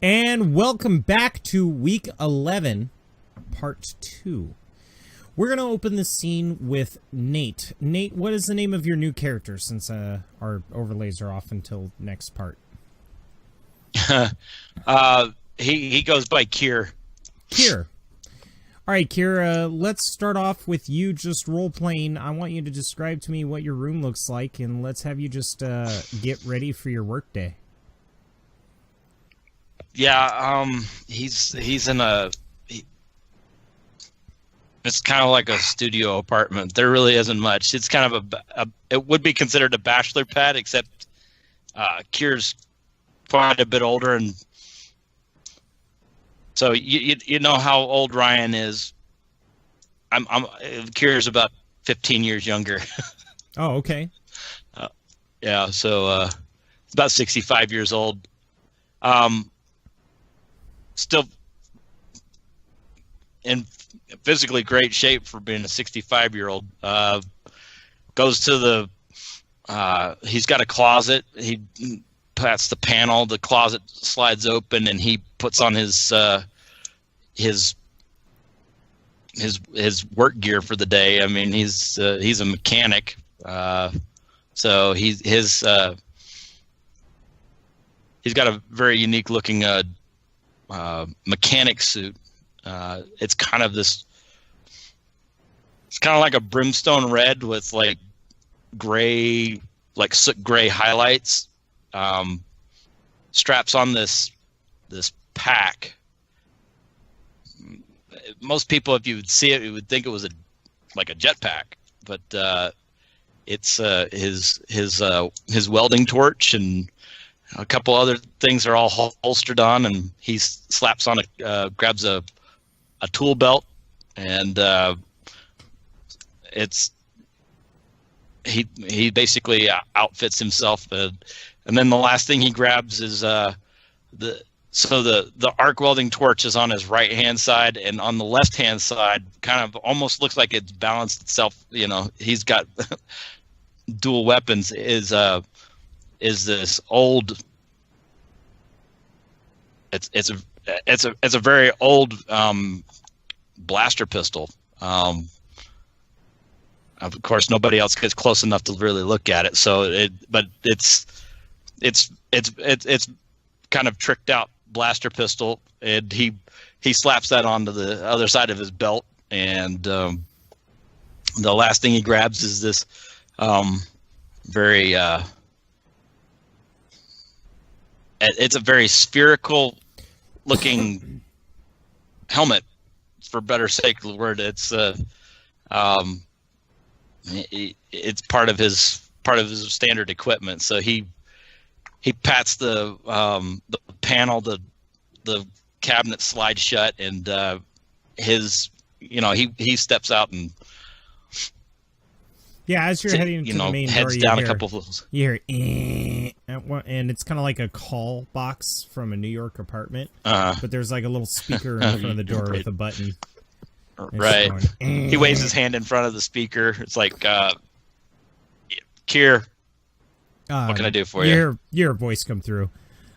And welcome back to week 11, part 2. We're going to open the scene with Nate. Nate, what is the name of your new character, since our overlays are off until next part? He goes by Kier. Kier. All right, Kier, let's start off with you just role-playing. I want you to describe to me what your room looks like, and let's have you just get ready for your workday. Yeah, he's in it's kind of like a studio apartment. There really isn't much. It's kind of it would be considered a bachelor pad, except Kier's quite a bit older, and so you know how old Ryan is. Kier's about 15 years younger. Oh, okay. Yeah, so it's about 65 years old. Still in physically great shape for being a 65-year-old. Goes to the he's got a closet. He pats the panel, the closet slides open, and he puts on his work gear for the day. I mean, he's a mechanic, so he's got a very unique looking mechanic suit. It's kind of like a brimstone red with like gray, like soot gray highlights. Straps on this pack. Most people, if you would see it, you would think it was like a jetpack, but it's his welding torch and a couple other things are all holstered on, and he slaps on grabs a tool belt, and he basically outfits himself, and then the last thing he grabs is the arc welding torch is on his right hand side, and on the left hand side kind of almost looks like it's balanced itself. You know, he's got dual weapons. Is this old? It's a very old blaster pistol. Of course, nobody else gets close enough to really look at it. So it's kind of tricked out blaster pistol, and he slaps that onto the other side of his belt, and the last thing he grabs is this it's a very spherical looking helmet, for better sake of the word. It's part of his standard equipment. So he pats the panel, the cabinet slides shut, and he steps out and as you're heading to the main heads door, down a couple of those. You hear and it's kind of like a call box from a New York apartment, but there's like a little speaker in front of the door with a button. Right. He waves his hand in front of the speaker. It's like, Kier, what can I do for you? Your voice come through.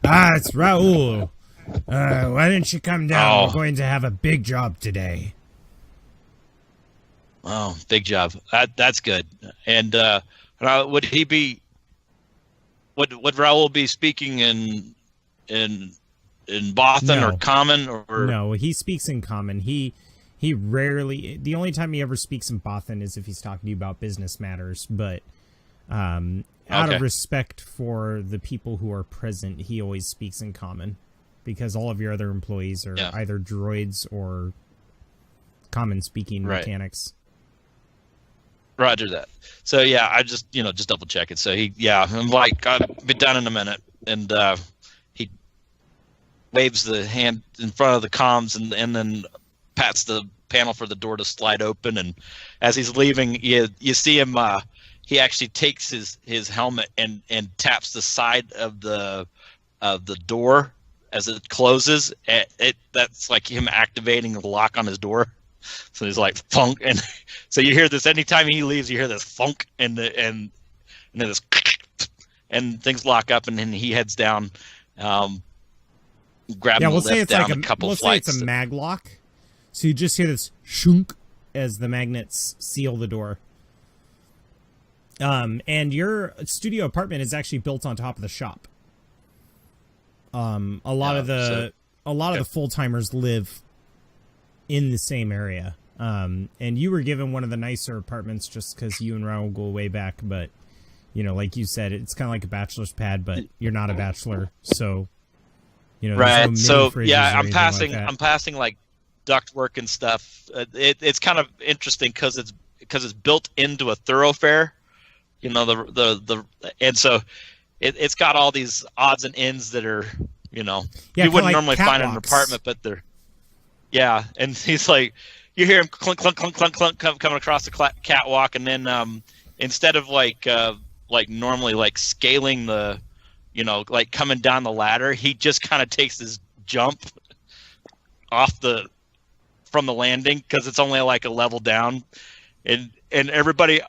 It's Raul. Why didn't you come down? We're going to have a big job today. Oh, big job. That's good. And would he be? Would Raul be speaking in Bothan or Common or? No, he speaks in Common. He rarely. The only time he ever speaks in Bothan is if he's talking to you about business matters. But out of respect for the people who are present, he always speaks in Common, because all of your other employees are either droids or common speaking mechanics. Roger that. So I just double check it. So I'm like, I'll be done in a minute, and he waves the hand in front of the comms, and then pats the panel for the door to slide open. And as he's leaving, you see him. He actually takes his helmet and taps the side of the door as it closes. That's like him activating the lock on his door. So he's like funk, and so you hear this anytime he leaves. You hear this funk, and then this, and things lock up, and then he heads down. grabbing we'll the say lift it's down like a couple let's flights. say it's a mag lock. So you just hear this shunk as the magnets seal the door. And your studio apartment is actually built on top of the shop. A lot of the full timers live in the same area. And you were given one of the nicer apartments just because you and Raul go way back. But like you said, it's kind of like a bachelor's pad, but you're not a bachelor, so right. No so yeah, I'm passing like duct work and stuff. It's kind of interesting because it's built into a thoroughfare. And so it's got all these odds and ends that are you wouldn't normally find in an apartment, but they're and he's like, you hear him clunk clunk clunk clunk clunk coming across the catwalk, and then instead of like normally like scaling the like coming down the ladder, he just kind of takes this jump from the landing because it's only like a level down, and everybody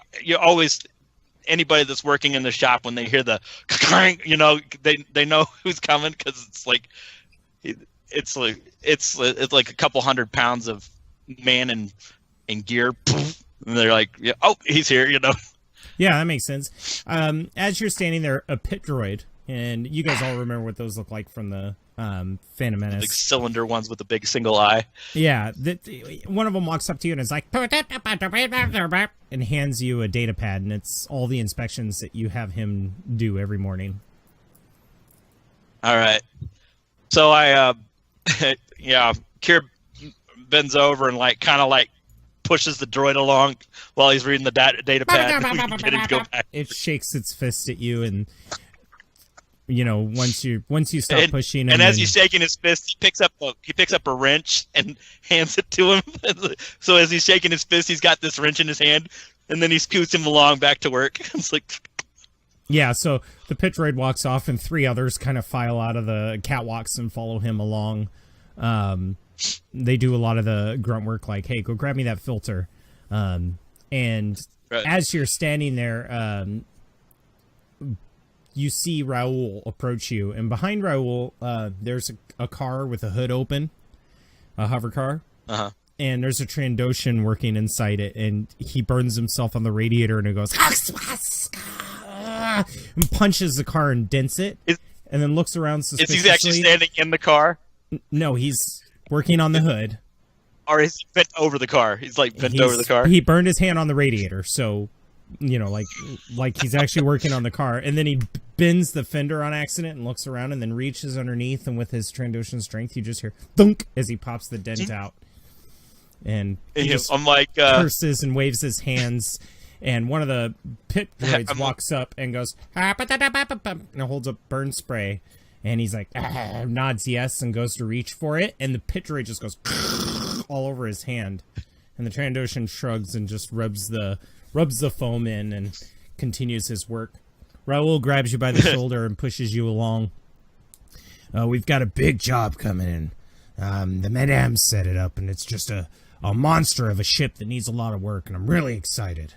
anybody that's working in the shop, when they hear the clank, they know who's coming, because it's like a couple 100 pounds of man in gear, and they're like, he's here, Yeah, that makes sense. As you're standing there, a pit droid, and you guys all remember what those look like from the Phantom Menace. The big cylinder ones with the big single eye. Yeah, one of them walks up to you and is like, and hands you a data pad, and it's all the inspections that you have him do every morning. All right. So I, Kier bends over and kind of pushes the droid along while he's reading the data pad. We can get him to go back. It shakes its fist at you, and once you stop pushing, and as he's shaking his fist, he picks up a wrench and hands it to him. So as he's shaking his fist, he's got this wrench in his hand, and then he scoots him along back to work. It's like, yeah. So the pit droid walks off, and 3 others kind of file out of the catwalks and follow him along. They do a lot of the grunt work, like, hey, go grab me that filter. And right. As you're standing there, you see Raul approach you, and behind Raul, there's a car with a hood open, a hover car, and there's a Trandoshan working inside it, and he burns himself on the radiator, and it goes, and punches the car and dents it, and then looks around suspiciously. Is he actually standing in the car? No, he's working on the hood. Or is he bent over the car? He's bent over the car? He burned his hand on the radiator, so like he's actually working on the car, and then he bends the fender on accident and looks around and then reaches underneath, and with his Trandoshan strength, you just hear thunk as he pops the dent out, and I'm like curses and waves his hands, and one of the pit droids walks up and goes and holds up burn spray, and he's like nods yes and goes to reach for it, and the pit droid just goes all over his hand, and the Trandoshan shrugs and just rubs the foam in and continues his work. Raul grabs you by the shoulder and pushes you along. We've got a big job coming in. The Madame set it up, and it's just a monster of a ship that needs a lot of work, and I'm really excited.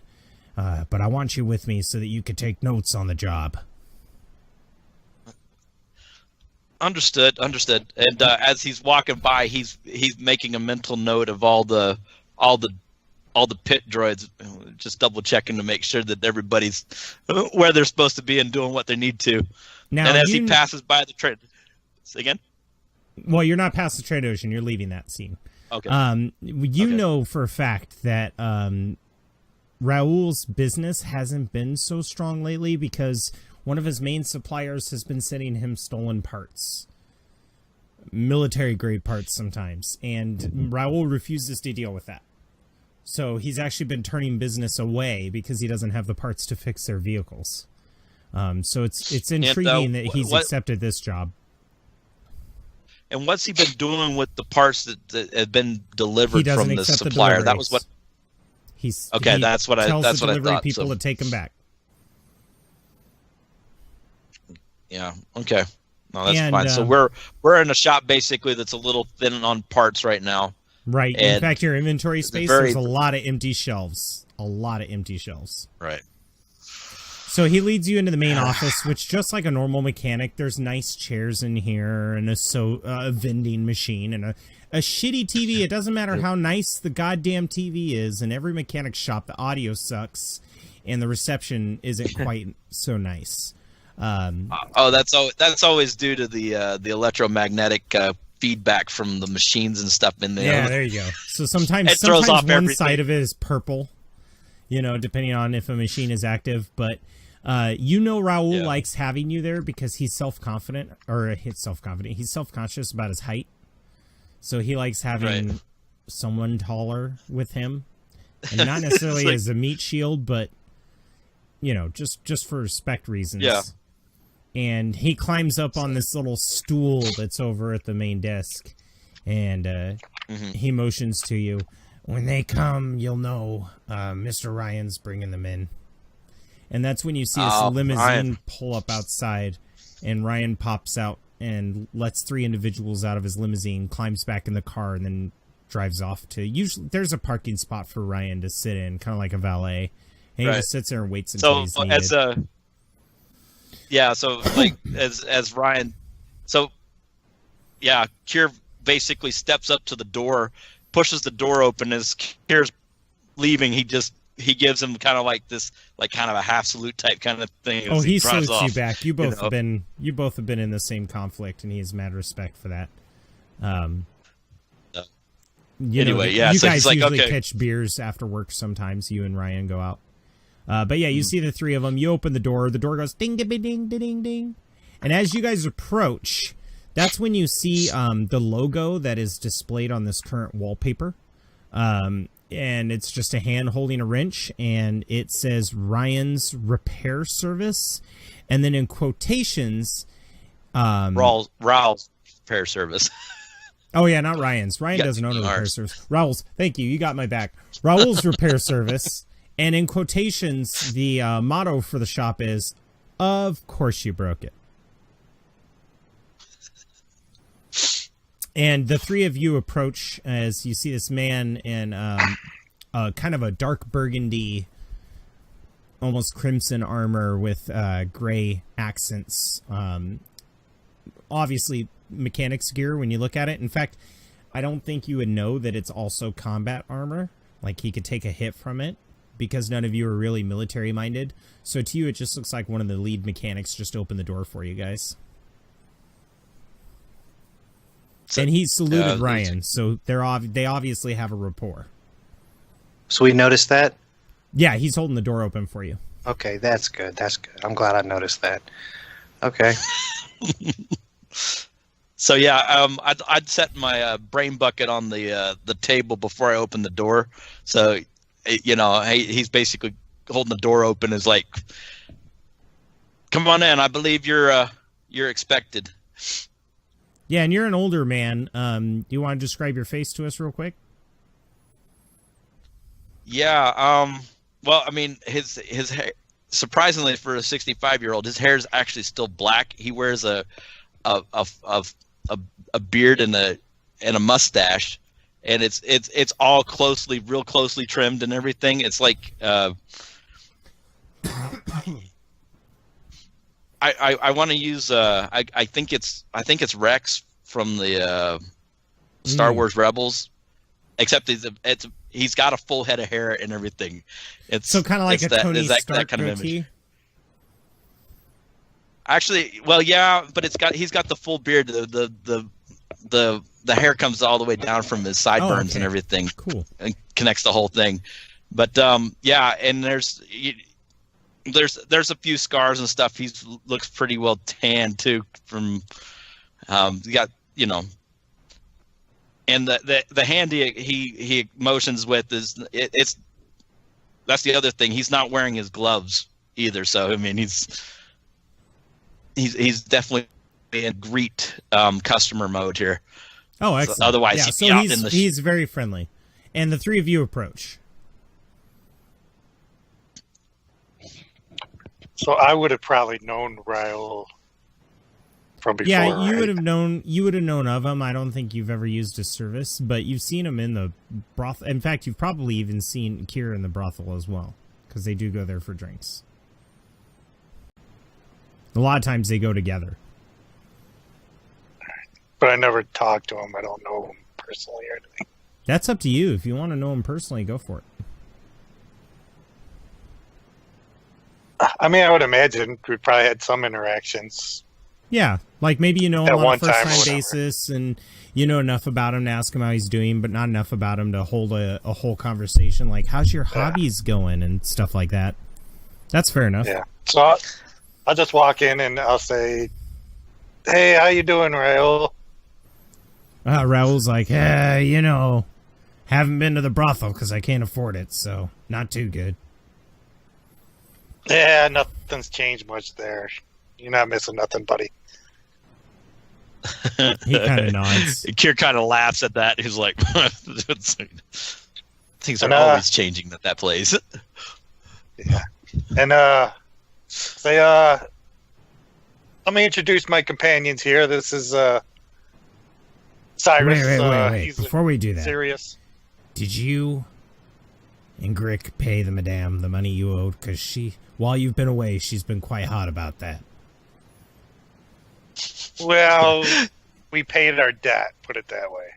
But I want you with me so that you can take notes on the job. Understood. And as he's walking by, he's making a mental note of all the pit droids, just double checking to make sure that everybody's where they're supposed to be and doing what they need to. Now, and as he passes by the train, again. Well, you're not past the Trandoshan. You're leaving that scene. Okay. You know for a fact that Raul's business hasn't been so strong lately because one of his main suppliers has been sending him stolen parts. Military-grade parts sometimes. And Raul refuses to deal with that. So he's actually been turning business away because he doesn't have the parts to fix their vehicles. So it's intriguing that he's accepted this job. And what's he been doing with the parts that have been delivered from the supplier? That was what. That's what I thought. Tells the delivery people to take them back. Yeah. Okay. No, that's fine. So we're in a shop basically that's a little thin on parts right now. Right. In fact, your inventory space, there's a lot of empty shelves. Right. So he leads you into the main office, which, just like a normal mechanic, there's nice chairs in here and a vending machine and a shitty TV. It doesn't matter how nice the goddamn TV is. In every mechanic shop, the audio sucks and the reception isn't quite so nice. That's always due to the electromagnetic feedback from the machines and stuff in there. Yeah, there you go. So sometimes one everything. Side of it is purple, depending on if a machine is active, but Raul likes having you there because he's self-confident, he's self-conscious about his height. So he likes having someone taller with him. And not necessarily as a meat shield, but, just for respect reasons. Yeah. And he climbs up on this little stool that's over at the main desk. And he motions to you. When they come, you'll know Mr. Ryan's bringing them in. And that's when you see this limousine pull up outside, and Ryan pops out and lets 3 individuals out of his limousine, climbs back in the car, and then drives off to... Usually, there's a parking spot for Ryan to sit in, kind of like a valet. And he just sits there and waits until he's needed. As Ryan... Kier basically steps up to the door, pushes the door open. As Kier's leaving, he gives him kind of like this, like kind of a half salute type kind of thing. Oh, he salutes you back. You both have been in the same conflict, and he has mad respect for that. You guys usually catch beers after work sometimes. You and Ryan go out. But yeah, you see the 3 of them. You open the door. The door goes ding, ding, ding, ding, ding, ding. And as you guys approach, that's when you see the logo that is displayed on this current wallpaper. And it's just a hand holding a wrench, and it says Ryan's Repair Service. And then in quotations... Raul's Repair Service. Oh, yeah, not Ryan's. Ryan doesn't own a repair service. Raul's. Thank you. You got my back. Raul's Repair Service. And in quotations, the motto for the shop is, "Of course you broke it." And the 3 of you approach as you see this man in kind of a dark burgundy, almost crimson armor with gray accents. Obviously, mechanics gear when you look at it. In fact, I don't think you would know that it's also combat armor. Like, he could take a hit from it because none of you are really military-minded. So to you, it just looks like one of the lead mechanics just opened the door for you guys. And he saluted Ryan, so they obviously have a rapport. So we noticed that? Yeah, he's holding the door open for you. Okay, that's good. That's good. I'm glad I noticed that. Okay. So yeah, I'd set my brain bucket on the table before I opened the door. So, he's basically holding the door open, is like, "Come on in. I believe you're expected." Yeah, and you're an older man. Do you want to describe your face to us real quick? Yeah. Well, I mean, his hair, surprisingly for a 65-year-old, his hair is actually still black. He wears a beard and a mustache, and it's all real closely trimmed and everything. It's like I want to use I think it's Rex from the Star Wars Rebels, except he's got a full head of hair and everything. It's so kind of like a Tony Stark kind of image. Actually, well, yeah, but he's got the full beard. The hair comes all the way down from his sideburns and everything. Cool. And connects the whole thing. But yeah, and there's a few scars and stuff. He looks pretty well tanned too. From you got and the hand he motions with it's that's the other thing. He's not wearing his gloves either. So I mean he's definitely in greet customer mode here. Oh, excellent. So otherwise, yeah, so he's very friendly, and the 3 of you approach. So I would have probably known Raul from before. Yeah, you would have known. You would have known of him. I don't think you've ever used his service, but you've seen him in the brothel. In fact, you've probably even seen Kier in the brothel as well, because they do go there for drinks. A lot of times they go together. But I never talked to him. I don't know him personally or anything. That's up to you. If you want to know him personally, go for it. I mean, I would imagine we probably had some interactions. Yeah, like maybe you know him on a first-time whatever. basis, and you know enough about him to ask him how he's doing, but not enough about him to hold a whole conversation like, how's your hobbies going and stuff like that. That's fair enough. Yeah. So I'll just walk in and I'll say, hey, how you doing, Raul? Raul's like, you know, haven't been to the brothel because I can't afford it, so not too good. Yeah, nothing's changed much there. You're not missing nothing, buddy. He kind of nods. Kier kind of laughs at that. He's like, things are always changing at that place. Yeah. And say, let me introduce my companions here. This is Cyrus. Wait. He's Before we do that, serious. did you and Grick pay the madame the money you owed? Because while you've been away, she's been quite hot about that. Well, we paid our debt, put it that way.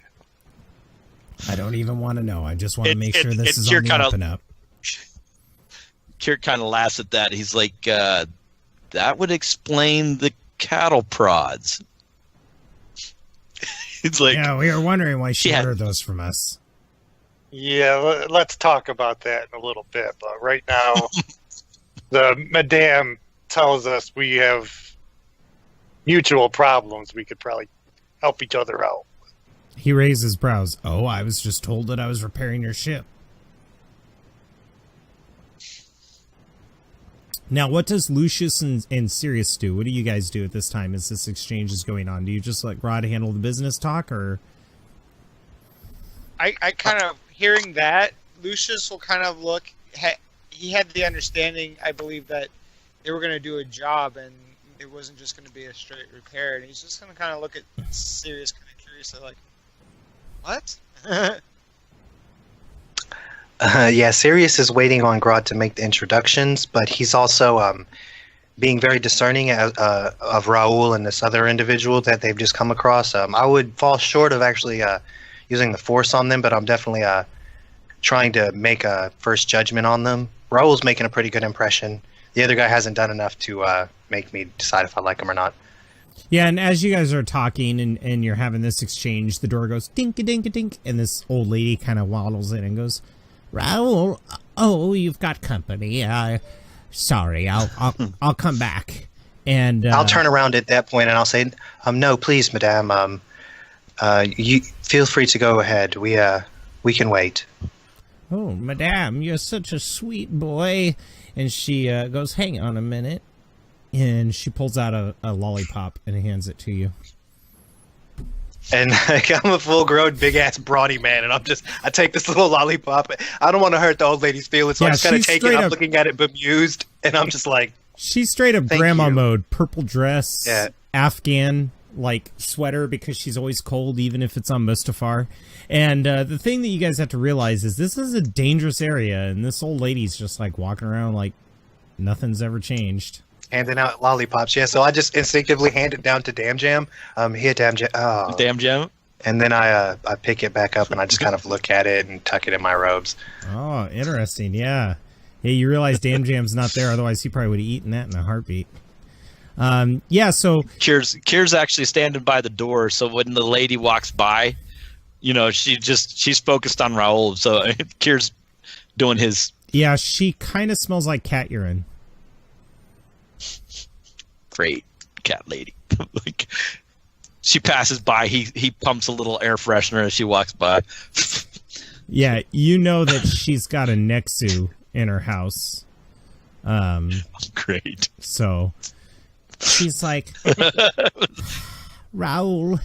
I don't even want to know. I just want to make sure this is Kier on the up and up. Kier kind of laughs at that. He's like, that would explain the cattle prods. It's like, Yeah, we were wondering why she Yeah. ordered those from us. Yeah, let's talk about that in a little bit. But right now, the madame tells us we have mutual problems. We could probably help each other out. He raised his brows. Oh, I was just told that I was repairing your ship. Now, what does Lucius and Sirius do? What do you guys do at this time as this exchange is going on? Do you just let Rod handle the business talk, or? I kind of, hearing that, Lucius will kind of look, he had the understanding, I believe, that they were going to do a job and it wasn't just going to be a straight repair, and he's just going to kind of look at Sirius kind of curiously like, what? Yeah, Sirius is waiting on Grodd to make the introductions, but he's also being very discerning of Raul and this other individual that they've just come across. I would fall short of actually using the force on them, but I'm definitely trying to make a first judgment on them. Raul's making a pretty good impression. The other guy hasn't done enough to make me decide if I like him or not. Yeah, and as you guys are talking and you're having this exchange, the door goes dink-a-dink-a-dink, and this old lady kind of waddles in and goes, Raul, oh, you've got company. Sorry, I'll come back. And I'll turn around at that point and I'll say, no, please, madame. You feel free to go ahead. We can wait. Oh, madame, you're such a sweet boy. And she goes, hang on a minute. And she pulls out a lollipop and hands it to you. And like, I'm a full-grown, big-ass, brawny man, and I take this little lollipop. I don't want to hurt the old lady's feelings, so I just kind of take it. I'm looking at it bemused, and I'm just like... She's straight up grandma mode. Purple dress, yeah. Afghan, like, sweater, because she's always cold, even if it's on Mustafar. And the thing that you guys have to realize is this is a dangerous area, and this old lady's just, like, walking around like nothing's ever changed. Handing out lollipops, yeah. So I just instinctively hand it down to Damn Jam. Here, Damn Jam. Oh. Damn Jam. And then I pick it back up and I just kind of look at it and tuck it in my robes. Oh, interesting. Yeah. Yeah, you realize Damn Jam's not there. Otherwise, he probably would have eaten that in a heartbeat. Yeah, so... Kier's actually standing by the door, so when the lady walks by, you know, she's focused on Raul, so Kier's doing his... Yeah, she kind of smells like cat urine. Great cat lady. Like, she passes by, he pumps a little air freshener as she walks by. Yeah, you know that she's got a Nexu in her house. Great. So she's like, Raul,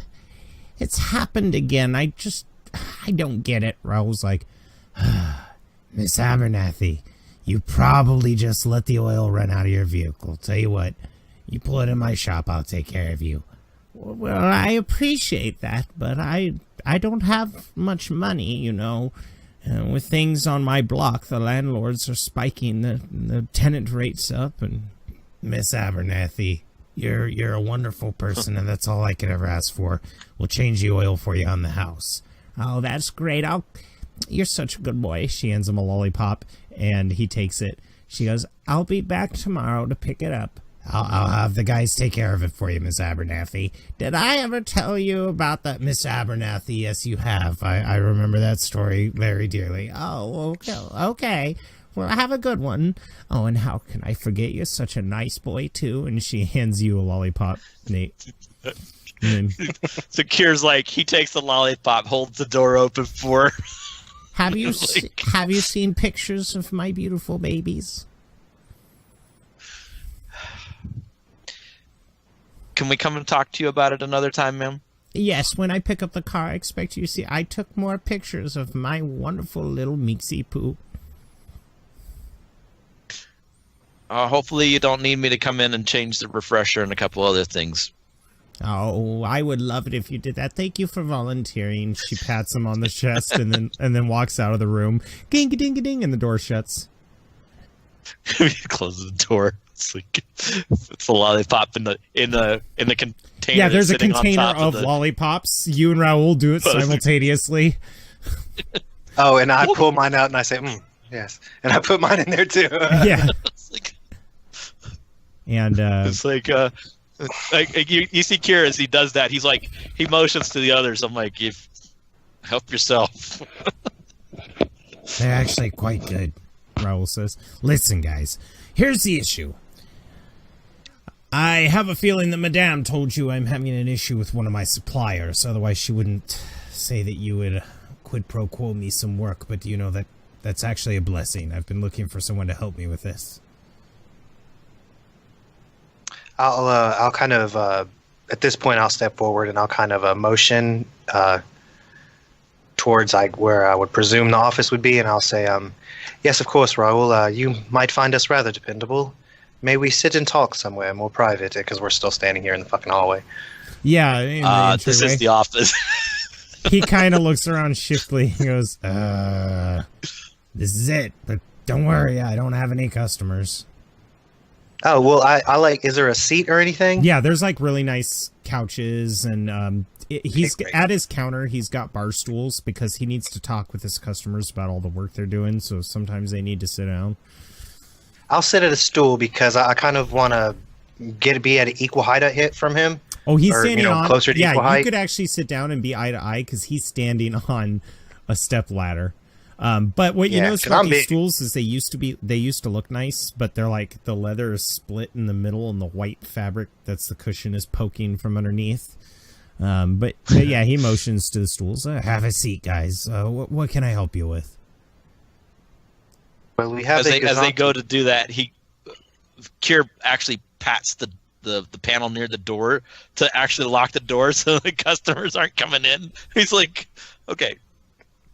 it's happened again. I don't get it. Raul's like, Miss Abernathy, you probably just let the oil run out of your vehicle. Tell you what, you pull it in my shop, I'll take care of you. Well, I appreciate that, but I don't have much money, you know. With things on my block, the landlords are spiking the tenant rates up, and Miss Abernathy, You're a wonderful person, and that's all I could ever ask for. We'll change the oil for you on the house. Oh, that's great. You're such a good boy. She hands him a lollipop, and he takes it. She goes, I'll be back tomorrow to pick it up. I'll have the guys take care of it for you, Miss Abernathy. Did I ever tell you about that Miss Abernathy? Yes, you have. I remember that story very dearly. Oh, okay. Well, have a good one. Oh, and how can I forget you're such a nice boy, too? And she hands you a lollipop, Nate. So Kier's like, he takes the lollipop, holds the door open for her. Have you seen pictures of my beautiful babies? Can we come and talk to you about it another time, ma'am? Yes, when I pick up the car, I expect you to see I took more pictures of my wonderful little Meeksy Poo. Hopefully you don't need me to come in and change the refresher and a couple other things. Oh, I would love it if you did that. Thank you for volunteering. She pats him on the chest and then walks out of the room. Ding ding ding, and the door shuts. Close the door. It's like it's a lollipop in the container. Yeah, there's a container of lollipops. You and Raul do it simultaneously. Oh, and I pull mine out and I say, yes. And I put mine in there too. Yeah. And it's like you see Kier as he does that. He's like, he motions to the others. I'm like, help yourself. They're actually quite good, Raul says. Listen, guys, here's the issue. I have a feeling that Madame told you I'm having an issue with one of my suppliers. Otherwise, she wouldn't say that you would quid pro quo me some work. But you know that's actually a blessing. I've been looking for someone to help me with this. I'll kind of at this point I'll step forward and I'll kind of motion towards like where I would presume the office would be, and I'll say, yes, of course, Raul. You might find us rather dependable. May we sit and talk somewhere more private, because we're still standing here in the fucking hallway. Yeah, this is the office. He kind of looks around shiftily and goes, this is it, but don't worry, I don't have any customers. Oh, well, I like, is there a seat or anything? Yeah, there's like really nice couches, and he's at his counter, he's got bar stools because he needs to talk with his customers about all the work they're doing, so sometimes they need to sit down. I'll sit at a stool because I kind of want to be at an equal height from him. Oh, he's standing on closer to equal height. You could actually sit down and be eye to eye because he's standing on a step ladder. But what you notice about these stools is they used to look nice, but they're like the leather is split in the middle and the white fabric that's the cushion is poking from underneath. But yeah, he motions to the stools. Have a seat, guys. What can I help you with? Well, we have as they go to do that, Kier actually pats the panel near the door to actually lock the door so the customers aren't coming in. He's like, okay,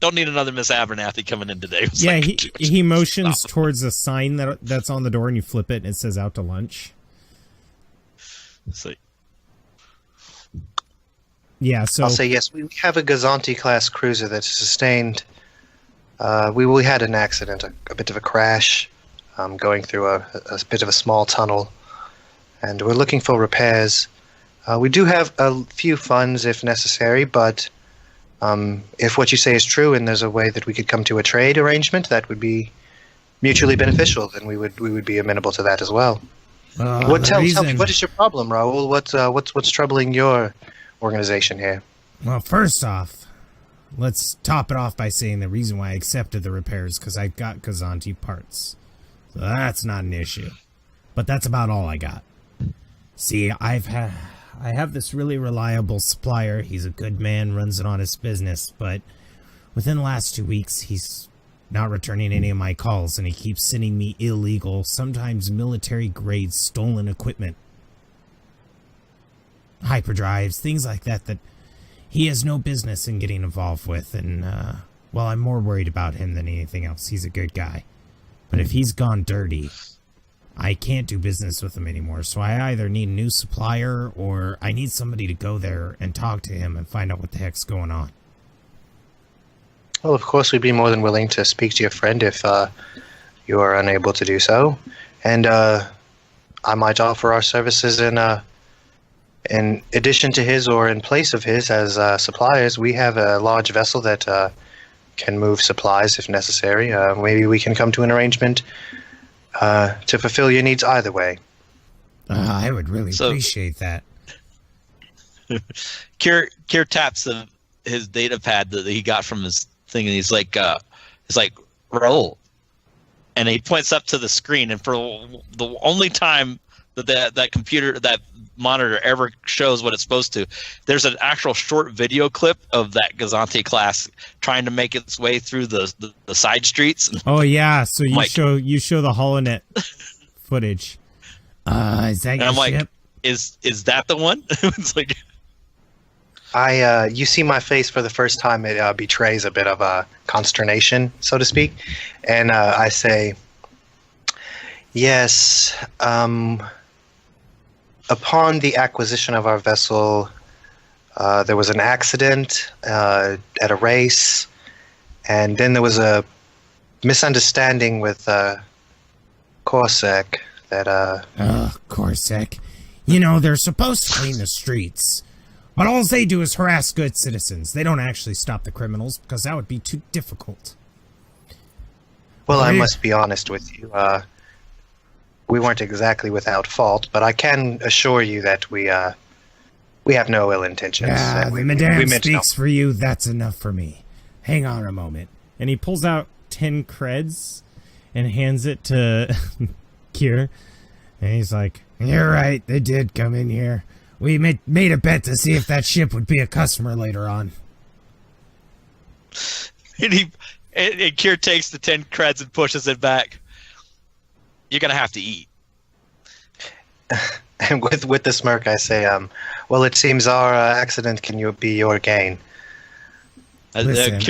don't need another Miss Abernathy coming in today. Yeah, he motions towards a sign that's on the door, and you flip it, and it says "Out to lunch." It's like, yeah, so I'll say yes. We have a Gazanti class cruiser that's sustained. We had an accident, a bit of a crash, going through a bit of a small tunnel, and we're looking for repairs. We do have a few funds if necessary, but if what you say is true and there's a way that we could come to a trade arrangement that would be mutually beneficial, then we would be amenable to that as well. Tell me, what is your problem, Raul? What's troubling your organization here? Well, first off, let's top it off by saying the reason why I accepted the repairs because I got Gazanti parts. So that's not an issue. But that's about all I got. See, I have this really reliable supplier. He's a good man, runs an honest business, but within the last 2 weeks, he's not returning any of my calls, and he keeps sending me illegal, sometimes military-grade stolen equipment. Hyperdrives, things like that he has no business in getting involved with, and, well, I'm more worried about him than anything else. He's a good guy. But if he's gone dirty, I can't do business with him anymore, so I either need a new supplier, or I need somebody to go there and talk to him and find out what the heck's going on. Well, of course, we'd be more than willing to speak to your friend if you are unable to do so. And I might offer our services in in addition to his or in place of his as suppliers, we have a large vessel that can move supplies if necessary. Maybe we can come to an arrangement to fulfill your needs either way. I would really appreciate that. Kier taps his data pad that he got from his thing, and he's like, Raul. And he points up to the screen, and for the only time that computer, that monitor ever shows what it's supposed to, there's an actual short video clip of that Gazante class trying to make its way through the side streets. Oh yeah, so you show the HoloNet footage. Is that your ship? Like, is that the one? It's like, you see my face for the first time. It betrays a bit of consternation, so to speak, and I say, yes. Upon the acquisition of our vessel, there was an accident at a race, and then there was a misunderstanding with Corsac that Corsac. You know, they're supposed to clean the streets, but all they do is harass good citizens. They don't actually stop the criminals, because that would be too difficult. Well, I must be honest with you. We weren't exactly without fault, but I can assure you that we have no ill intentions. Yeah, the Madame speaks for you. That's enough for me. Hang on a moment. And he pulls out 10 creds and hands it to Kier. And he's like, you're right, they did come in here. We made a bet to see if that ship would be a customer later on. And Kier takes the 10 creds and pushes it back. You're gonna have to eat. And with the smirk, I say, well, it seems our accident can be your gain. Listen,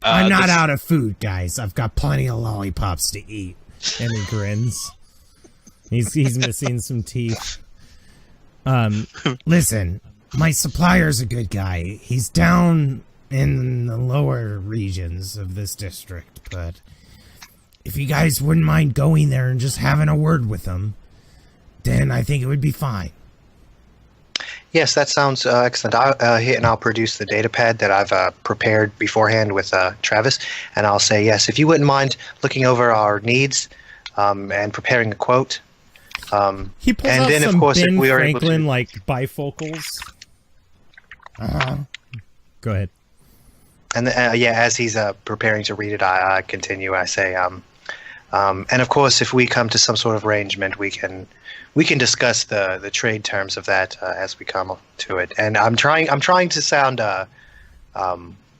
I'm not out of food, guys. I've got plenty of lollipops to eat. And he grins. He's missing some teeth. Listen, my supplier's a good guy. He's down in the lower regions of this district, but if you guys wouldn't mind going there and just having a word with him, then I think it would be fine. Yes, that sounds excellent. I'll produce the data pad that I've prepared beforehand with Travis, and I'll say, yes, if you wouldn't mind looking over our needs and preparing a quote. He pulls out some of course, Ben Franklin, like, bifocals. Go ahead. And as he's preparing to read it, I continue. I say, and of course, if we come to some sort of arrangement, we can discuss the trade terms of that as we come to it. And I'm trying to sound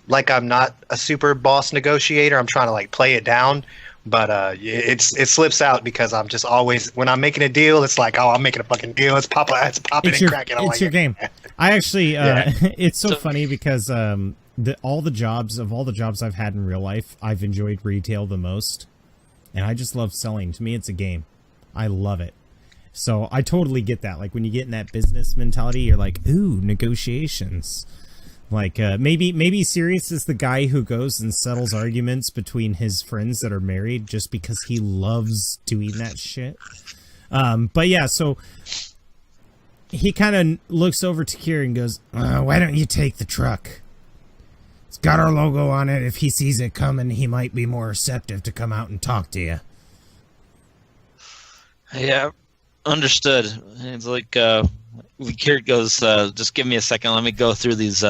like I'm not a super boss negotiator. I'm trying to like play it down, but it slips out because I'm just always, when I'm making a deal, it's like, oh, I'm making a fucking deal. It's popping and cracking. It's your game. I actually, it's so funny because all the jobs I've had in real life, I've enjoyed retail the most. And I just love selling. To me, it's a game. I love it. So I totally get that. Like when you get in that business mentality, you're like, ooh, negotiations. Like maybe Sirius is the guy who goes and settles arguments between his friends that are married just because he loves doing that shit. But yeah, so he kind of looks over to Kier and goes, why don't you take the truck? It's got our logo on it. If he sees it coming, he might be more receptive to come out and talk to you. Yeah, understood. It's like Kier goes, just give me a second. Let me go through this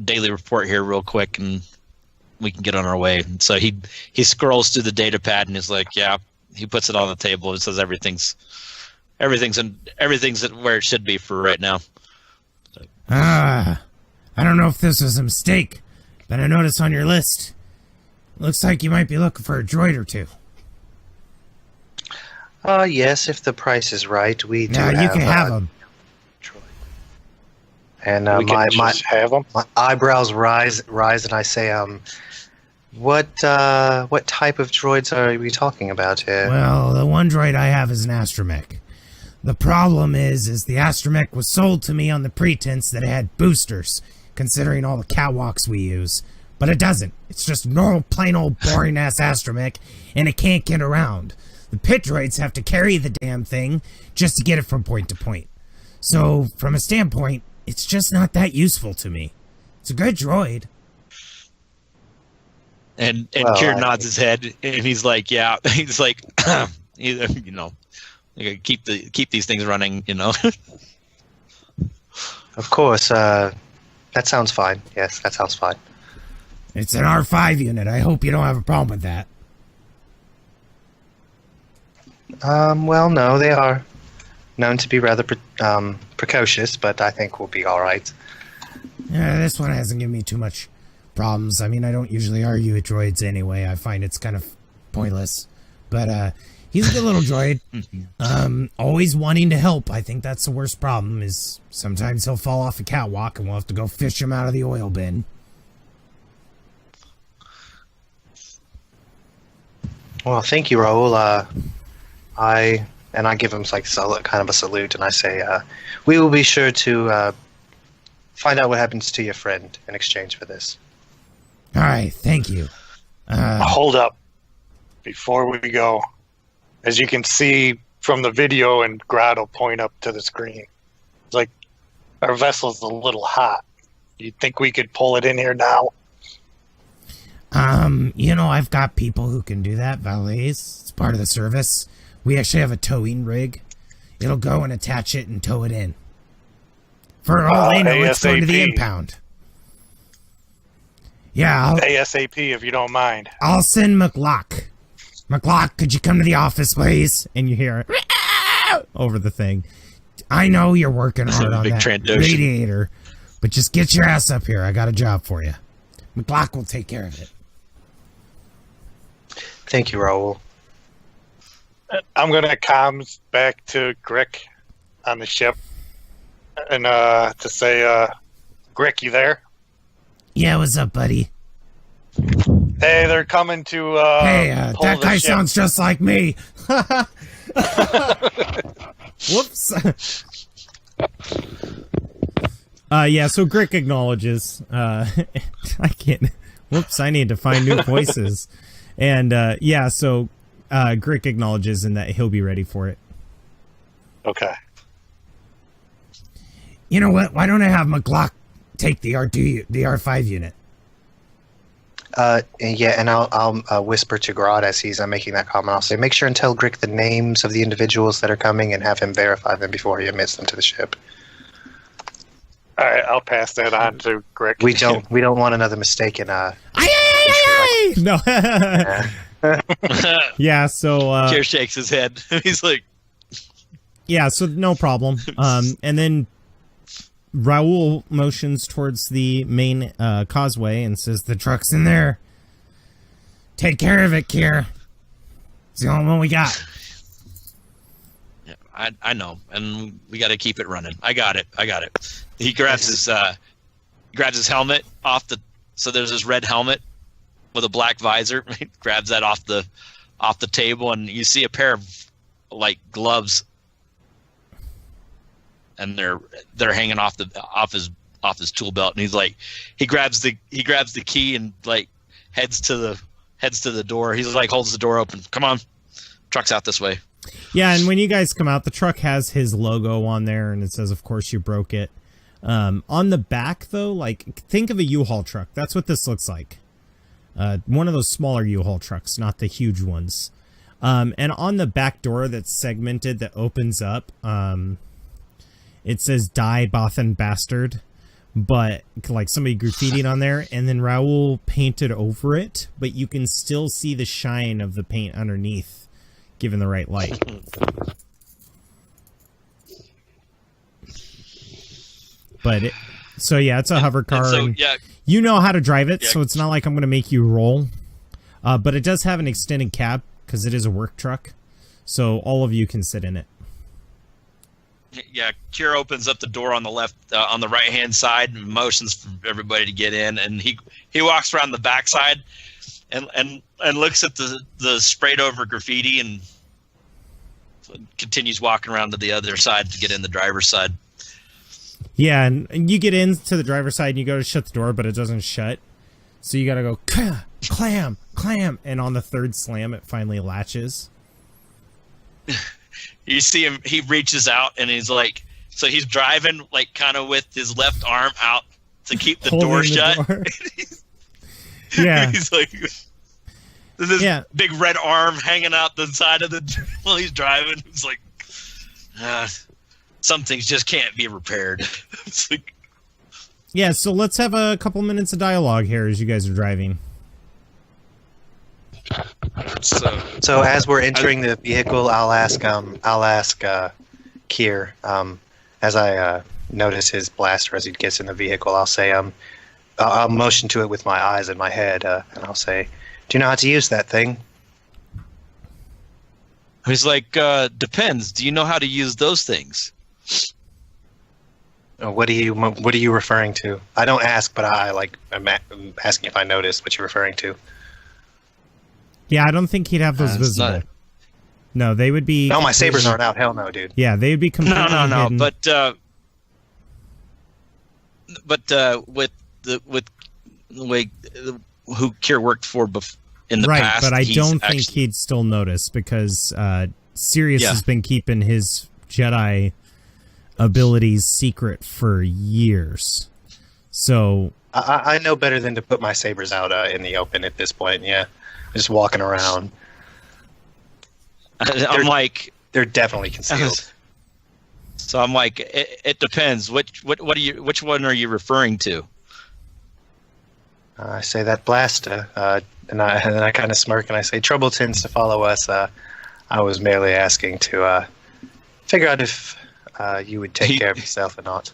daily report here real quick, and we can get on our way. And so he scrolls through the data pad and is like, yeah. He puts it on the table. It says everything's where it should be for right now. I don't know if this was a mistake, but I noticed on your list, looks like you might be looking for a droid or two. Yes, if the price is right, we do. You can have them. And have them. My eyebrows rise, and I say, what type of droids are we talking about here? Well, the one droid I have is an astromech. The problem is the astromech was sold to me on the pretense that it had boosters, considering all the catwalks we use. But it doesn't. It's just normal, plain old, boring-ass astromech, and it can't get around. The pit droids have to carry the damn thing just to get it from point to point. So, from a standpoint, it's just not that useful to me. It's a good droid. And Kier nods his head, and he's like, yeah. He's like, you know, you gotta keep these things running, you know. Of course, that sounds fine. Yes, that sounds fine. It's an R5 unit. I hope you don't have a problem with that. Well, no, they are known to be rather precocious, but I think we'll be all right. Yeah, this one hasn't given me too much problems. I mean, I don't usually argue with droids anyway. I find it's kind of pointless. But he's a good little droid. Always wanting to help. I think that's the worst problem, is sometimes he'll fall off a catwalk and we'll have to go fish him out of the oil bin. Well, thank you, Raul. I give him like kind of a salute, and I say, we will be sure to find out what happens to your friend in exchange for this. All right, thank you. Hold up. Before we go, as you can see from the video, and Grad will point up to the screen, it's like our vessel's a little hot. You think we could pull it in here now? You know, I've got people who can do that, valets. It's part of the service. We actually have a towing rig. It'll go and attach it and tow it in. For all they know, it's going to the impound. Yeah, ASAP if you don't mind. I'll send McLock. McLock, could you come to the office, please? And you hear over the thing. I know you're working hard on that radiator, but just get your ass up here. I got a job for you. McLock will take care of it. Thank you, Raul. I'm going to comms back to Grick on the ship and to say, Grick, you there? Yeah, what's up, buddy? Hey, they're coming to that guy ship. Sounds just like me. Whoops. Yeah, so Grick acknowledges. I can't. Whoops, I need to find new voices. And yeah, so Grick acknowledges and that he'll be ready for it. Okay. You know what? Why don't I have McLock take the R5 unit? Yeah, and I'll whisper to Grodd as he's making that comment. I'll say, make sure and tell Grick the names of the individuals that are coming and have him verify them before he admits them to the ship. All right, I'll pass that on to Grick. We don't want another mistaken. No. Yeah. So Kier shakes his head. He's like, yeah. So no problem. And then Raul motions towards the main causeway and says, "The truck's in there. Take care of it, Kier. It's the only one we got." yeah, I know, and we got to keep it running. I got it. He grabs his helmet off the. So there's this red helmet with a black visor. He grabs that off the table, and you see a pair of like gloves, and they're hanging off his tool belt. And he's like, he grabs the key and like heads to the door. He's like, holds the door open. Come on, truck's out this way. Yeah, and when you guys come out, the truck has his logo on there, and it says, "Of course you broke it." On the back, though, like, think of a U-Haul truck. That's what this looks like. One of those smaller U-Haul trucks, not the huge ones. And on the back door that's segmented that opens up, it says "Die Bothan Bastard," but like somebody graffitied on there, and then Raul painted over it, but you can still see the shine of the paint underneath, given the right light. But so yeah, it's a hover car. So, yeah. You know how to drive it, Yeah. so it's not like I'm going to make you roll. But it does have an extended cab because it is a work truck, so all of you can sit in it. Yeah, Kier opens up the door on the left, on the right-hand side, and motions for everybody to get in. And he walks around the backside and looks at the sprayed over graffiti and continues walking around to the other side to get in the driver's side. Yeah, and you get into the driver's side and you go to shut the door, but it doesn't shut. So you got to go clam, and on the third slam, it finally latches. You see him. He reaches out and he's like, so he's driving like kind of with his left arm out to keep the door shut. Yeah, he's like, this big red arm hanging out the side of the while he's driving. It's like, some things just can't be repaired. It's like, yeah. So let's have a couple minutes of dialogue here as you guys are driving. So as we're entering the vehicle, I'll ask Kier, as I notice his blaster as he gets in the vehicle, I'll say, I'll motion to it with my eyes and my head, and I'll say, do you know how to use that thing? He's like, depends. Do you know how to use those things? What are you referring to? I don't ask, but I'm asking if I notice what you're referring to. Yeah, I don't think he'd have those visible. No, they would be. No, my sabers aren't out. Hell no, dude. Yeah, they would be completely hidden. But with the way who Kier worked for in the past, but I don't think he'd still notice because Sirius has been keeping his Jedi abilities secret for years. So I know better than to put my sabers out in the open at this point. Yeah, just walking around. They're definitely concealed. So I'm like, it depends. Which one are you referring to? I say that blaster, and I kind of smirk and I say, trouble tends to follow us. I was merely asking to figure out if you would take care of yourself or not.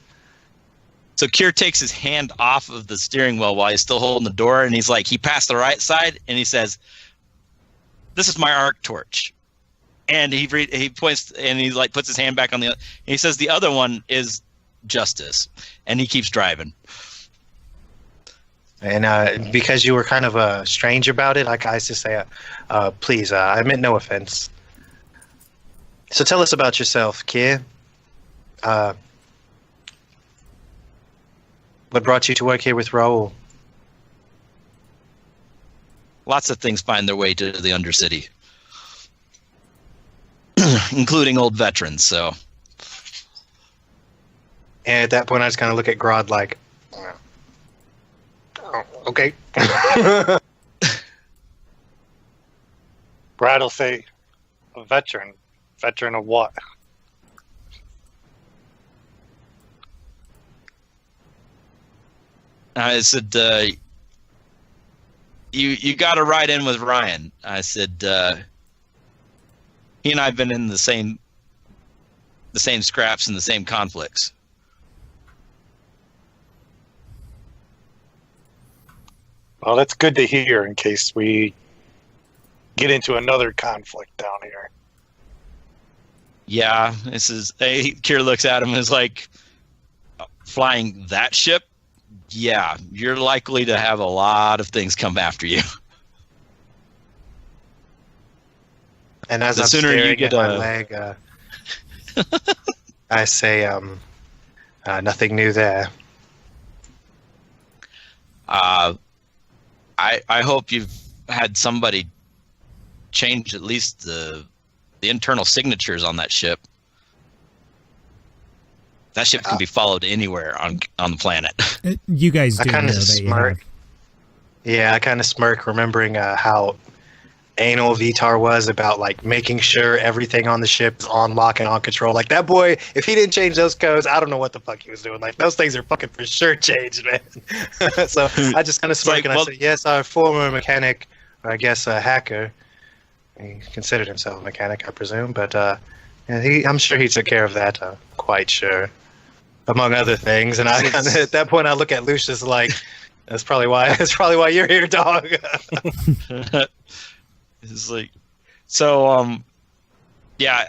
So Kier takes his hand off of the steering wheel while he's still holding the door, and he's like, he passed the right side, and he says, "This is my arc torch." And he points and he like puts his hand back on the. He says the other one is justice, and he keeps driving. And because you were kind of strange about it, I used to say, please, I meant no offense. So tell us about yourself, Kier. What brought you to work here with Raul? Lots of things find their way to the Undercity. Including old veterans, so. And at that point, I just kind of look at Grodd like, oh, okay. Grodd will say, a veteran. Veteran of what? I said, you got to ride in with Ryan. I said, he and I have been in the same scraps and the same conflicts. Well, that's good to hear in case we get into another conflict down here. Yeah, Kier looks at him and is like, flying that ship? Yeah, you're likely to have a lot of things come after you. And as I'm staring at my leg, I say, nothing new there. I hope you've had somebody change at least the internal signatures on that ship. That ship can be followed anywhere on the planet. You guys do I kind know of that smirk. Yeah, I kind of smirk, remembering how anal Vitar was about like making sure everything on the ship is on lock and on control. Like that boy, if he didn't change those codes, I don't know what the fuck he was doing. Like those things are fucking for sure changed, man. So I just kind of smirk I say, yes, our former mechanic, or I guess a hacker. He considered himself a mechanic, I presume, but I'm sure he took care of that. Quite sure, among other things. And at that point, I look at Lucius like, that's probably why you're here, dog. It's like, so, yeah,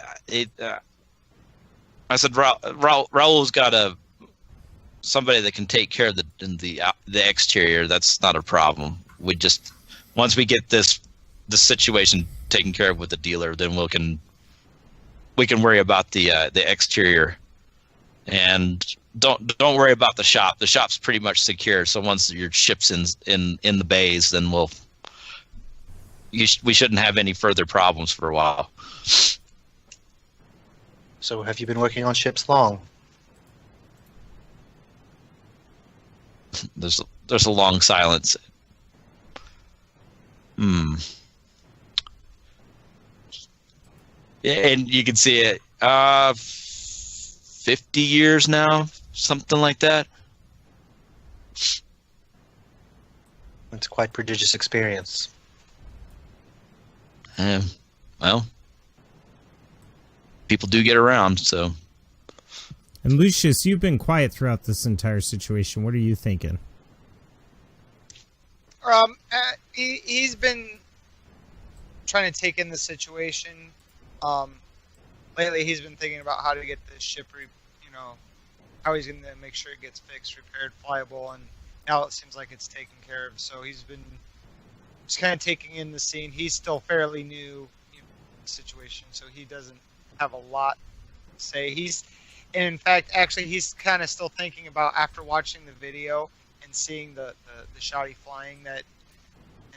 I said, Raul's got somebody that can take care of the exterior. That's not a problem. Once we get the situation taken care of with the dealer, then we can worry about the exterior, and don't worry about the shop. The shop's pretty much secure. So once your ship's in the bays, then we shouldn't have any further problems for a while. So have you been working on ships long? There's a long silence. Yeah, and you can see it. 50 years now, something like that. It's quite prodigious experience. Well, people do get around, so. And Lucius, you've been quiet throughout this entire situation. What are you thinking? He's been trying to take in the situation. Lately, he's been thinking about how to get this ship, how he's going to make sure it gets fixed, repaired, flyable, and now it seems like it's taken care of. So he's been just kind of taking in the scene. He's still fairly new in the situation, so he doesn't have a lot to say. And in fact, actually, he's kind of still thinking about, after watching the video and seeing the shoddy flying and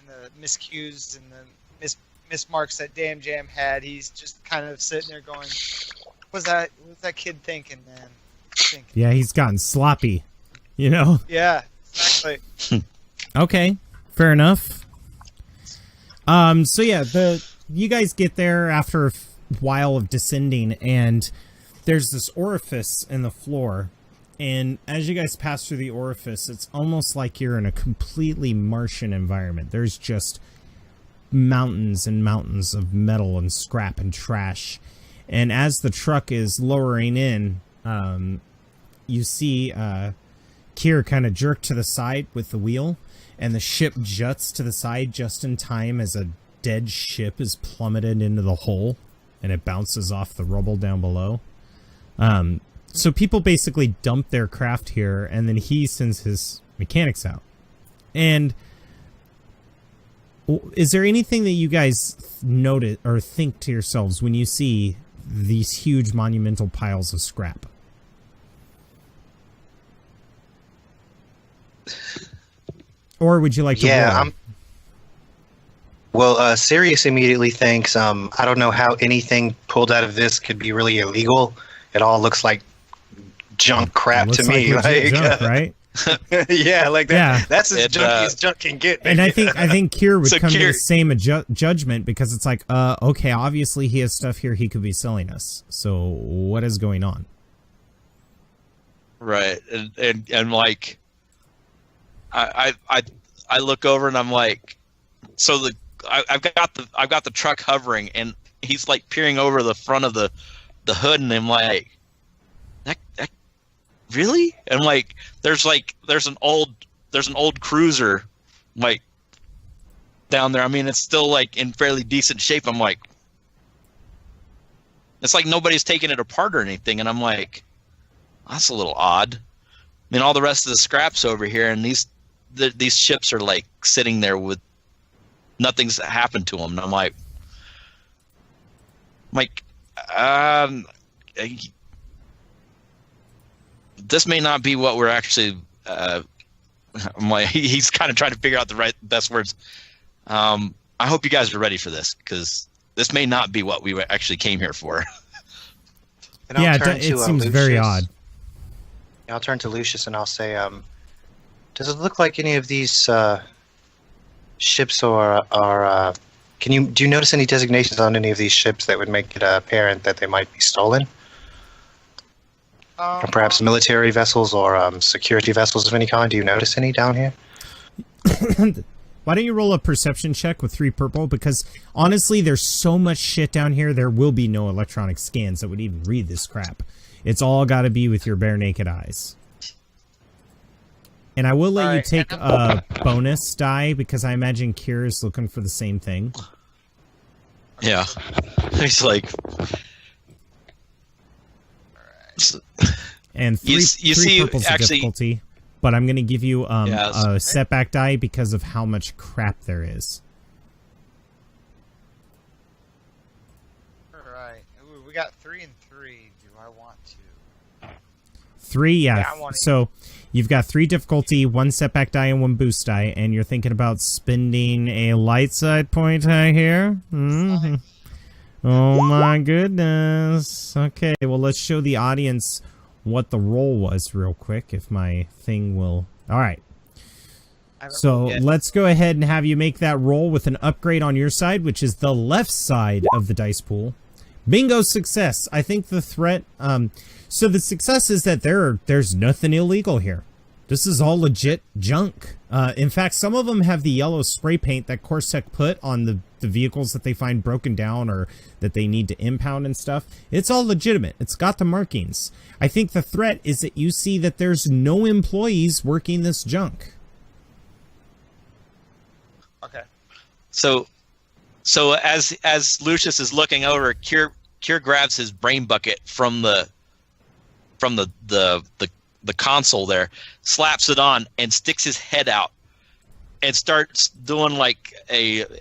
the miscues and the mismarks that Damn Jam had, he's just kind of sitting there going, what's that kid thinking, man? Yeah, he's gotten sloppy, Yeah, exactly. Okay, fair enough. So yeah, you guys get there after a while of descending, and there's this orifice in the floor, and as you guys pass through the orifice, it's almost like you're in a completely Martian environment. There's just mountains and mountains of metal and scrap and trash, and as the truck is lowering in, you see Kier kind of jerk to the side with the wheel, and the ship juts to the side just in time as a dead ship is plummeted into the hole, and it bounces off the rubble down below. So people basically dump their craft here, and then he sends his mechanics out. And is there anything that you guys notice or think to yourselves when you see these huge monumental piles of scrap? Or would you like to roll? Well, Sirius immediately thinks, I don't know how anything pulled out of this could be really illegal. It all looks like junk crap to me. Like junk, right? Yeah, like that. Yeah. That's as junky as junk can get. And I think Kier would come to the same judgment, because it's like, okay, obviously he has stuff here he could be selling us. So what is going on? Right, and like, I look over and I'm like, so I've got the truck hovering, and he's like peering over the front of the hood, and I'm like, that really? And like, there's an old cruiser like down there. I mean, it's still like in fairly decent shape. I'm like, it's like nobody's taken it apart or anything, and I'm like, that's a little odd. I mean, all the rest of the scrap's over here, and these ships are like sitting there with nothing's happened to them. And I'm like, this may not be what we're actually. I'm like, he's kind of trying to figure out the best words. I hope you guys are ready for this, because this may not be what we actually came here for. Yeah, it seems very odd. I'll turn to Lucius and I'll say, does it look like any of these ships are do you notice any designations on any of these ships that would make it apparent that they might be stolen? Or perhaps military vessels or security vessels of any kind? Do you notice any down here? Why don't you roll a perception check with 3 purple? Because honestly, there's so much shit down here, there will be no electronic scans that would even read this crap. It's all got to be with your bare naked eyes. And I will let you take a bonus die, because I imagine Kier is looking for the same thing. Yeah. He's like... And three purples of difficulty. But I'm going to give you a setback die because of how much crap there is. Alright. We got 3 and 3. Do I want to? 3, yeah. So you've got 3 difficulty, 1 setback die, and 1 boost die, and you're thinking about spending a light side point here? Mm-hmm. Oh my goodness. Okay, well, let's show the audience what the roll was real quick, if my thing will. All right. So let's go ahead and have you make that roll with an upgrade on your side, which is the left side of the dice pool. Bingo, success. I think the threat. So the success is that there's nothing illegal here. This is all legit junk. In fact, some of them have the yellow spray paint that Corsair put on the vehicles that they find broken down or that they need to impound and stuff. It's all legitimate. It's got the markings. I think the threat is that you see that there's no employees working this junk. Okay. So as Lucius is looking over, Kier grabs his brain bucket from the console there, slaps it on, and sticks his head out, and starts doing like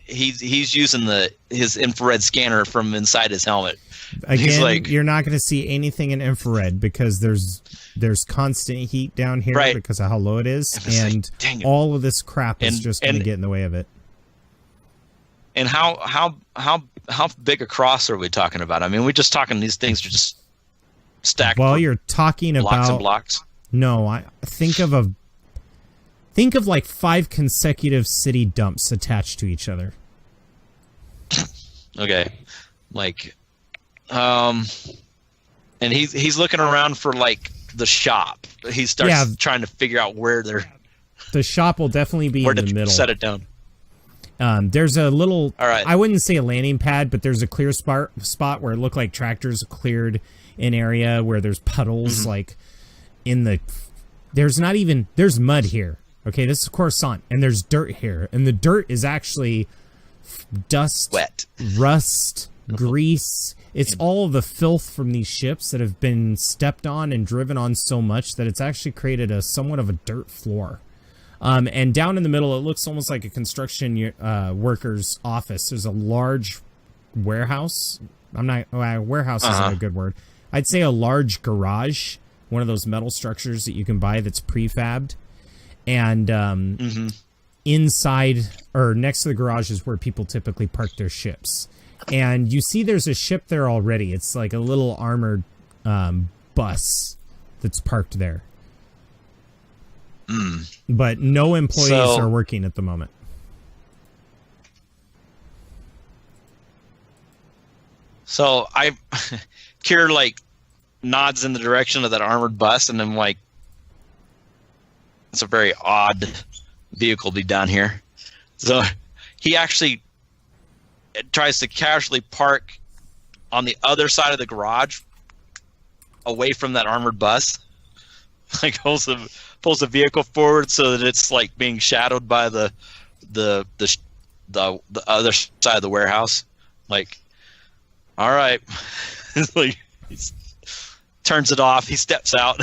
he's using his infrared scanner from inside his helmet. Again, you're not going to see anything in infrared because there's constant heat down here because of how low it is, and all of this crap is just going to get in the way of it. And how big a cross are we talking about? I mean, we're just talking these things are just stacked. Well, you're talking blocks about and blocks. No, I think of like 5 consecutive city dumps attached to each other. Okay, and he's looking around for like the shop. He starts trying to figure out where the shop will definitely be in the middle. Set it down. There's a little, all right. I wouldn't say a landing pad, but there's a clear spot where it looked like tractors cleared an area where there's puddles, like there's mud here. Okay, this is Coruscant, and there's dirt here, and the dirt is actually dust, wet, rust, grease. It's all of the filth from these ships that have been stepped on and driven on so much that it's actually created somewhat of a dirt floor. And down in the middle, it looks almost like a construction worker's office. There's a large warehouse. Warehouse isn't a good word. I'd say a large garage, one of those metal structures that you can buy that's prefabbed. And inside or next to the garage is where people typically park their ships. And you see there's a ship there already. It's like a little armored bus that's parked there. But no employees are working at the moment. So Kier nods in the direction of that armored bus, and then it's a very odd vehicle to be down here. So he actually tries to casually park on the other side of the garage, away from that armored bus. Pulls the vehicle forward so that it's being shadowed by the other side of the warehouse. All right, he turns it off. He steps out.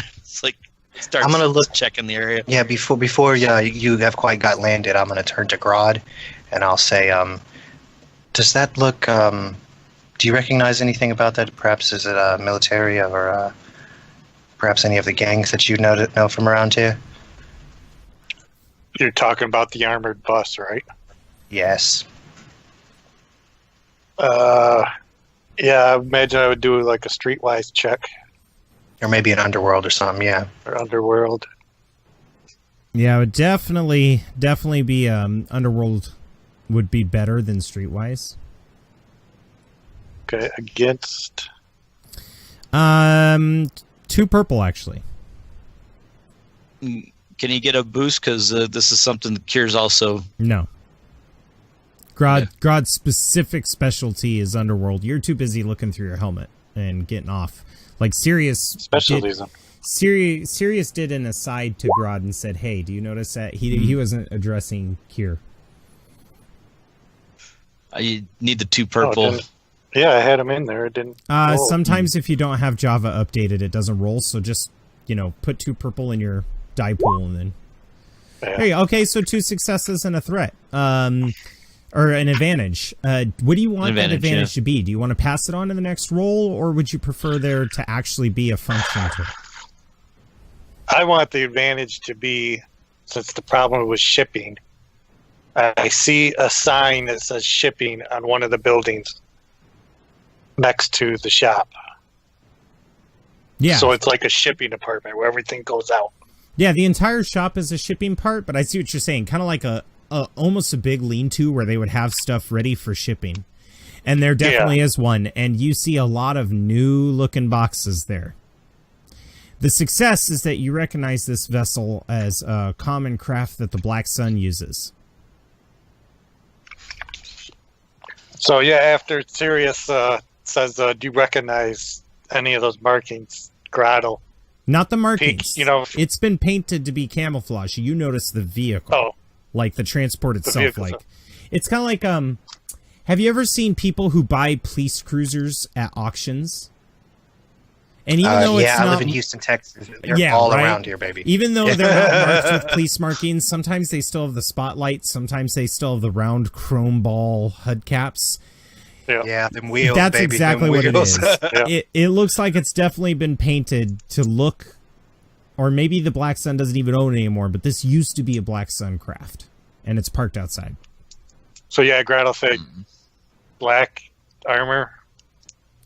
Starts I'm gonna look checking the area. Yeah, before you have quite got landed, I'm gonna turn to Grodd, and I'll say, does that look? Do you recognize anything about that? Perhaps is it military or perhaps any of the gangs that you know from around here? You're talking about the armored bus, right? Yes. Yeah, I imagine I would do a streetwise check. Or maybe an underworld or something, yeah. Or underworld. Yeah, it would definitely be underworld would be better than streetwise. Okay, against 2 purple actually. Can you get a boost? Because this is something that Kier's also... No. Grodd's specific specialty is underworld. You're too busy looking through your helmet and getting off. Sirius did an aside to Grodd and said, "Hey, do you notice that he wasn't addressing Kier?" You need the 2 purple. Yeah, I had him in there. It didn't. Sometimes if you don't have Java updated, it doesn't roll. So just put 2 purple in your die pool and then. Yeah. Hey, okay, so 2 successes and a threat. Or an advantage. What do you want that advantage to be? Do you want to pass it on to the next roll, or would you prefer there to actually be a function to it? I want the advantage to be, since the problem was shipping, I see a sign that says shipping on one of the buildings. next to the shop. Yeah. So it's like a shipping department where everything goes out. Yeah, the entire shop is a shipping part, but I see what you're saying. Kind of like a almost a big lean-to where they would have stuff ready for shipping. And there definitely is one, and you see a lot of new-looking boxes there. The success is that you recognize this vessel as a common craft that the Black Sun uses. So yeah, after Sirius says, "Do you recognize any of those markings, Grotto?" Not the markings. You know, it's been painted to be camouflage. You notice the vehicle, like the transport itself. Like it's kind of like have you ever seen people who buy police cruisers at auctions? And even though it's I not, live in Houston, Texas. They're all around here, baby. Even though they're not marked with police markings, sometimes they still have the spotlight. Sometimes they still have the round chrome ball hubcaps. Yeah, them wheels, That's baby. exactly them what wheels. it is. It looks like it's definitely been painted to look, or maybe the Black Sun doesn't even own it anymore, but this used to be a Black Sun craft, and it's parked outside. So yeah, Grotto said black armor,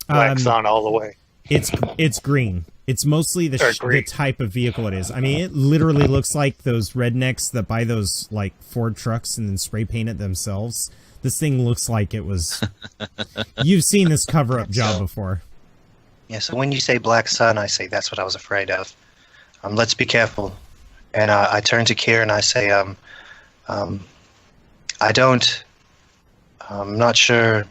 Black Sun all the way. It's green. It's mostly the type of vehicle it is. I mean, it literally looks like those rednecks that buy those like Ford trucks and then spray paint it themselves. This thing looks like it was... You've seen this cover-up job before. Yeah, so when you say Black Sun, I say that's what I was afraid of. Let's be careful. And I turn to Kier and I say, I'm not sure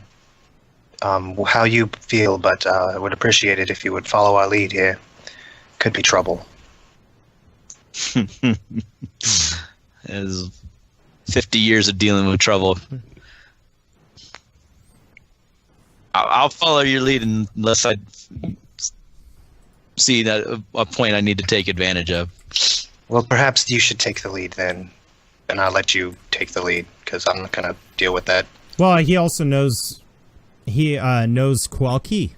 how you feel, but I would appreciate it if you would follow our lead here. Could be trouble. As 50 years of dealing with trouble. I'll follow your lead unless I see that a point I need to take advantage of. Well, perhaps you should take the lead then, and I'll let you take the lead because I'm not going to deal with that. Well, he also knows knows Kier.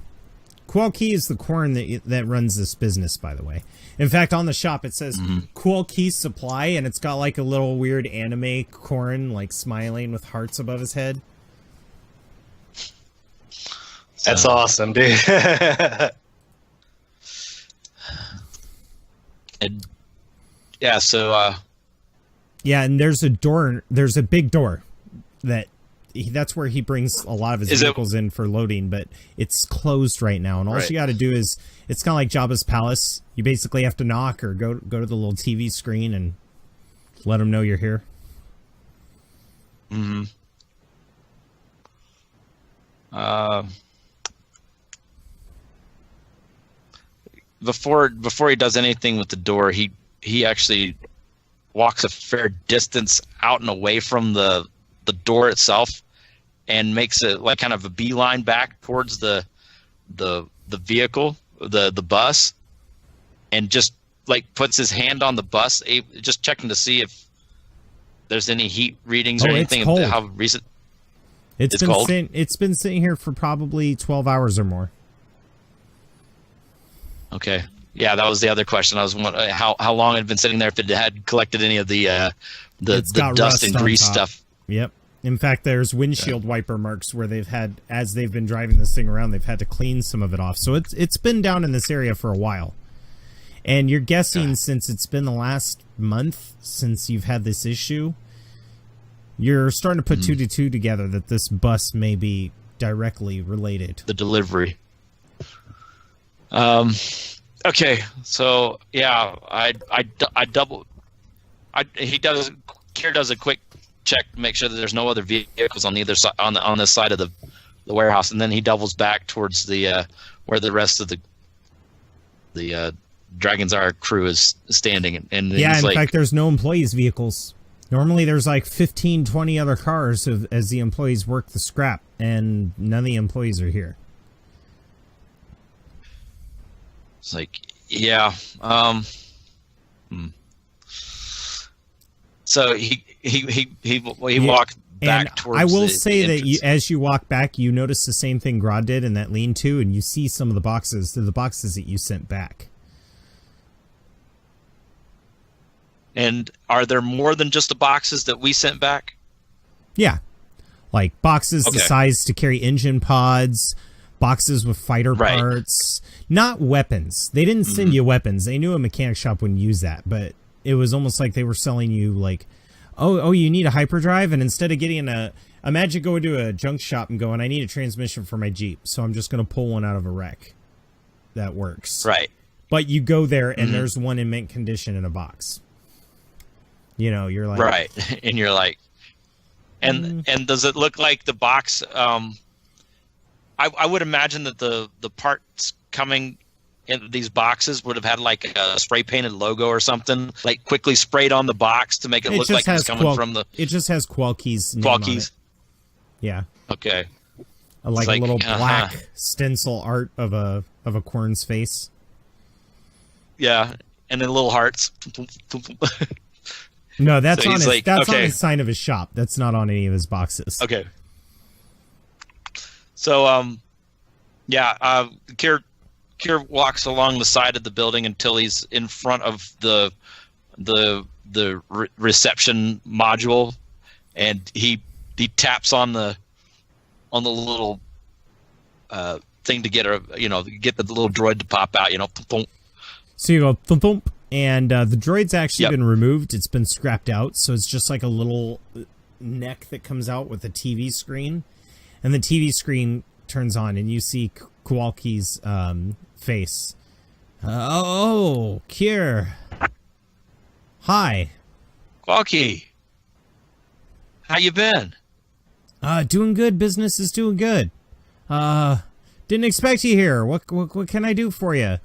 Kier is the corn that runs this business, by the way. In fact, on the shop it says Kier Supply, and it's got like a little weird anime corn like smiling with hearts above his head. That's awesome, dude. And yeah, so yeah, and there's a door. There's a big door that's where he brings a lot of his vehicles in for loading, but it's closed right now. And all you got to do is, it's kind of like Jabba's palace. You basically have to knock or go to the little TV screen and let them know you're here. Mm-hmm. Before he does anything with the door, he actually walks a fair distance out and away from the door itself and makes it like kind of a beeline back towards the vehicle, the bus, and just like puts his hand on the bus, just checking to see if there's any heat readings or anything. Cold. How recent? It's been cold. It's been sitting here for probably 12 hours or more. Okay. Yeah, that was the other question. I was wondering how long it had been sitting there, if it had collected any of the dust and grease stuff. Yep. In fact, there's windshield wiper marks where they've had, as they've been driving this thing around, they've had to clean some of it off. So it's been down in this area for a while. And you're guessing since it's been the last month since you've had this issue, you're starting to put two to two together that this bus may be directly related. The delivery. Okay, so yeah, Kier does a quick check to make sure that there's no other vehicles on the other side, on this side of the warehouse, and then he doubles back towards the where the rest of the Dragon's Eye crew is standing. And yeah, in fact, there's no employees' vehicles. Normally there's like 15, 20 other cars as the employees work the scrap, and none of the employees are here. It's like, yeah. So he walked back towards. I will say that as you walk back, you notice the same thing Grodd did in that lean-to, and you see some of the boxes. They're the boxes that you sent back. And are there more than just the boxes that we sent back? Yeah, like boxes the size to carry engine pods. boxes with fighter parts, not weapons. They didn't send you weapons. They knew a mechanic shop wouldn't use that, but it was almost like they were selling you like, oh, you need a hyperdrive, and instead of getting imagine going to a junk shop and going, I need a transmission for my Jeep, so I'm just going to pull one out of a wreck. That works. Right. But you go there and there's one in mint condition in a box. You know, you're like... Right. And you're like... And does it look like the box... I would imagine that the parts coming in these boxes would have had like a spray painted logo or something, like quickly sprayed on the box to make it look like it's coming from the... It just has Qualkey's name on it. Yeah. Okay. Like a little black stencil art of a Quern's face. Yeah, and then little hearts. No, that's on his sign of his shop. That's not on any of his boxes. Okay. So, Kier walks along the side of the building until he's in front of the reception module, and he taps on the little thing to get the little droid to pop out. So you go thump thump, and the droid's actually been removed. It's been scrapped out, so it's just like a little neck that comes out with a TV screen, and the TV screen turns on, and you see Kowalski's face. Kier. Hi. Kowalski. How you been? Doing good. Business is doing good. Didn't expect you here. What can I do for you?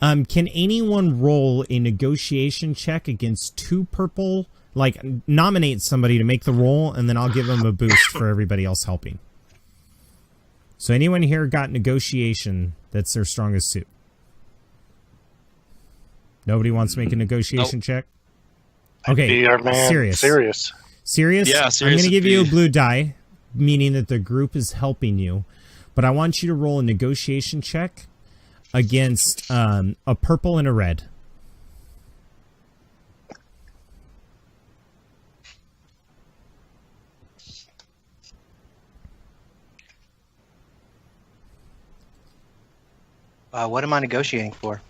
Can anyone roll a negotiation check against 2 purple? Like, nominate somebody to make the roll, and then I'll give them a boost for everybody else helping. So anyone here got negotiation? That's their strongest suit. Nobody wants to make a negotiation check? Okay, serious. Serious? Yeah, serious. I'm going to give you a blue die, meaning that the group is helping you. But I want you to roll a negotiation check against a purple and a red. What am I negotiating for?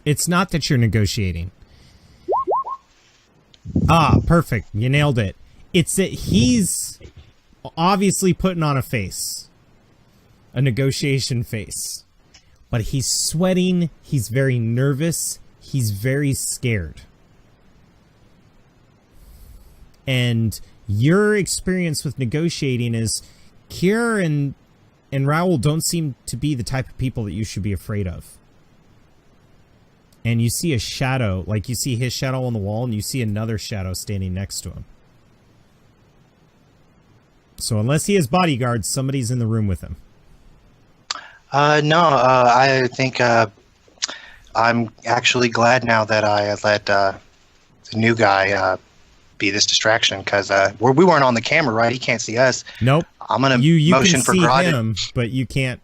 It's not that you're negotiating. Perfect. You nailed it. It's that he's obviously putting on a face. A negotiation face. But he's sweating. He's very nervous. He's very scared. And your experience with negotiating is Kier and Raul don't seem to be the type of people that you should be afraid of. And you see a shadow, like you see his shadow on the wall, and you see another shadow standing next to him. So unless he has bodyguards, somebody's in the room with him. No, I think I'm actually glad now that I let the new guy be this distraction, because we weren't on the camera, right? He can't see us. Nope. I'm gonna you motion for Grodd. Him, but you can't.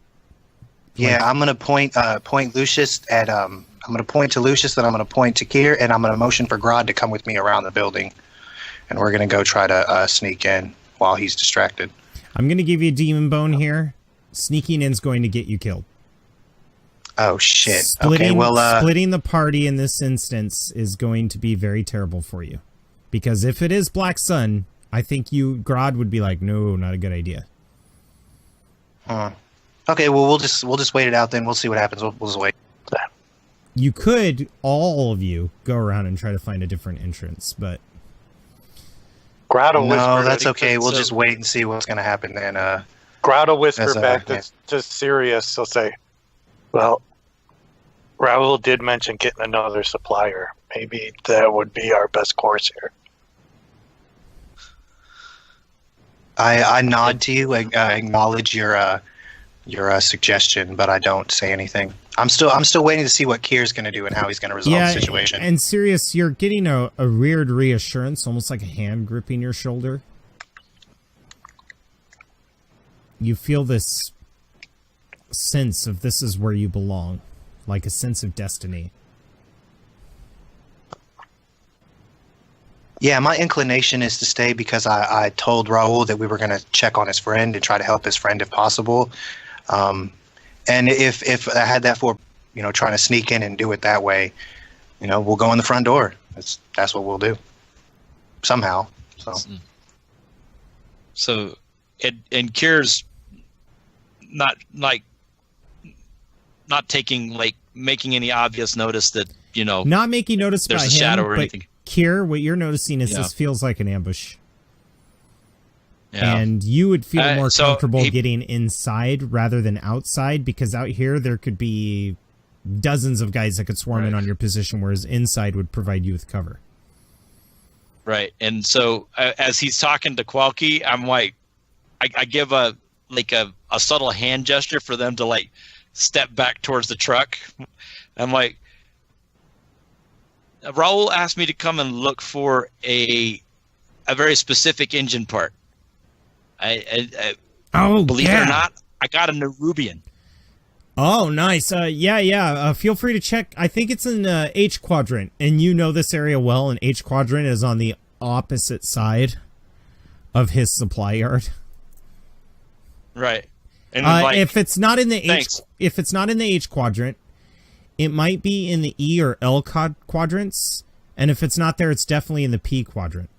Yeah, I'm gonna point Lucius at I'm gonna point to Lucius, then I'm gonna point to Kier, and I'm gonna motion for Grodd to come with me around the building, and we're gonna go try to sneak in while he's distracted. I'm gonna give you a demon bone here. Sneaking in is going to get you killed. Oh shit! Splitting the party in this instance is going to be very terrible for you, because if it is Black Sun, I think Grodd would be like, no, not a good idea. Okay, well we'll just wait it out then. We'll see what happens. We'll just wait. You could, all of you, go around and try to find a different entrance, but Grodd no, that's okay. We'll just wait and see what's going to happen then. Grodd will whisper back to Sirius. He'll say, well, Raul did mention getting another supplier. Maybe that would be our best course here. I nod to you, acknowledge your suggestion, but I don't say anything. I'm still waiting to see what Kier's going to do and how he's going to resolve the situation. And Sirius, you're getting a weird reassurance, almost like a hand gripping your shoulder. You feel this sense of this is where you belong, like a sense of destiny. Yeah, my inclination is to stay because I told Raul that we were going to check on his friend and try to help his friend if possible. And if I had that for, trying to sneak in and do it that way, we'll go in the front door. That's what we'll do. Somehow. So, and Kier's not taking making any obvious notice that not making notice there's by a shadow him, or but anything. Kier, what you're noticing is this feels like an ambush. Yeah. And you would feel more so comfortable getting inside rather than outside, because out here there could be dozens of guys that could swarm in on your position, whereas inside would provide you with cover. Right. And so as he's talking to Qualky, I'm like, I give a subtle hand gesture for them to step back towards the truck. I'm like, Raul asked me to come and look for a very specific engine part. Believe it or not, I got a Nerubian. Oh, nice. Feel free to check. I think it's in H quadrant, and you know this area well. And H quadrant is on the opposite side of his supply yard. Right. And if it's not in the H quadrant, it might be in the E or L quadrants. And if it's not there, it's definitely in the P quadrant.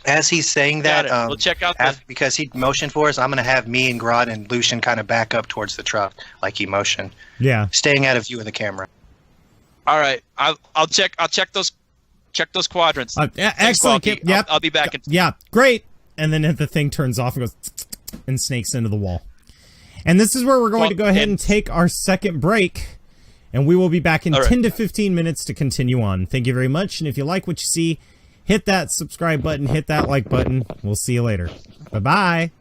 As he's saying that, we'll check out because he motioned for us, I'm going to have me and Grodd and Lucian kind of back up towards the truck like he motioned. Yeah. Staying out of view of the camera. All right. I'll check those quadrants. Excellent. Yep. I'll be back. Yeah, great. And then the thing turns off and goes and snakes into the wall. And this is where we're going to go ahead and take our second break. And we will be back in 10 to 15 minutes to continue on. Thank you very much. And if you like what you see, hit that subscribe button, hit that like button. We'll see you later. Bye-bye.